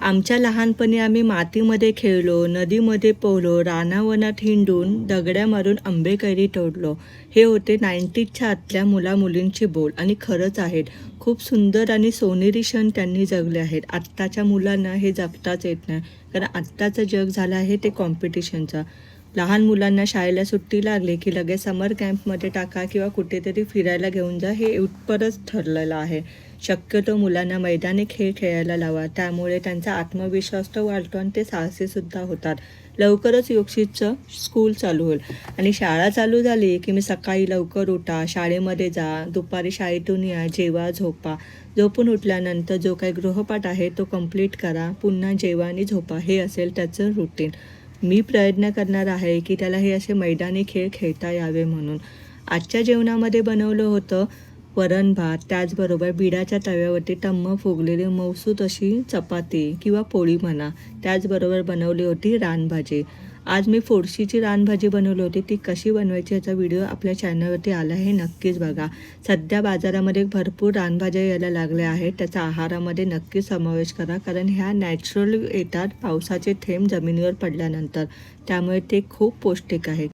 आमच्या लहानपणी आम्ही मातीमध्ये खेळलो, नदीमध्ये पोहलो, रानावनात हिंडून दगड्या मारून आंबे कैरी तोडलो. हे होते 90च्या आतल्या मुला-मुलींची बोल आणि खरंच आहेत. खूप सुंदर आणि सोनेरी क्षण त्यांनी जगले आहेत. आत्ताच्या मुलांना हे जगताच येत नाही. कारण आत्ताचं जग झालं आहे ते कॉम्पिटिशनचं. लहान मुलांना शाळेला सुट्टी लागली की लगेच समर कॅम्पमध्ये टाका किंवा कुठेतरी फिरायला घेऊन जा, हे इतपतच ठरलेलं आहे. शक्यतो मुलांना मैदानी खेळ खेळायला लावा, त्यामुळे त्यांचा आत्मविश्वास तर वाढतो आणि ते साहसीसुद्धा होतात. लवकरच योगशीचं स्कूल चालू होईल आणि शाळा चालू झाली की मी सकाळी लवकर उठा, शाळेमध्ये जा, दुपारी शाळेतून या, जेवा, झोपा. झोपून उठल्यानंतर जो काही गृहपाठ आहे तो कंप्लीट करा, पुन्हा जेवा आणि झोपा, हे असेल त्याचं रुटीन. मी प्रयत्न करणार आहे की त्याला हे असे मैदानी खेळ खेळता यावे म्हणून. आजच्या जेवणामध्ये बनवलं होतं वरण भात, त्याचबरोबर बिडाच्या तव्यावरती टम्म फुगलेली मऊसूत अशी चपाती किंवा पोळी म्हणा. त्याचबरोबर बनवली होती रानभाजी. आज मी फोडशीची रानभाजी बनवली होती. ती कशी बनवायची याचा व्हिडिओ आपल्या चॅनलवरती आला आहे, नक्कीच बघा. सध्या बाजारामध्ये भरपूर रानभाज्या यायला लागल्या आहेत. त्याचा आहारामध्ये नक्कीच समावेश करा, कारण ह्या नॅचरल येतात पावसाचे थेंब जमिनीवर पडल्यानंतर. त्यामुळे ते खूप पौष्टिक आहेत.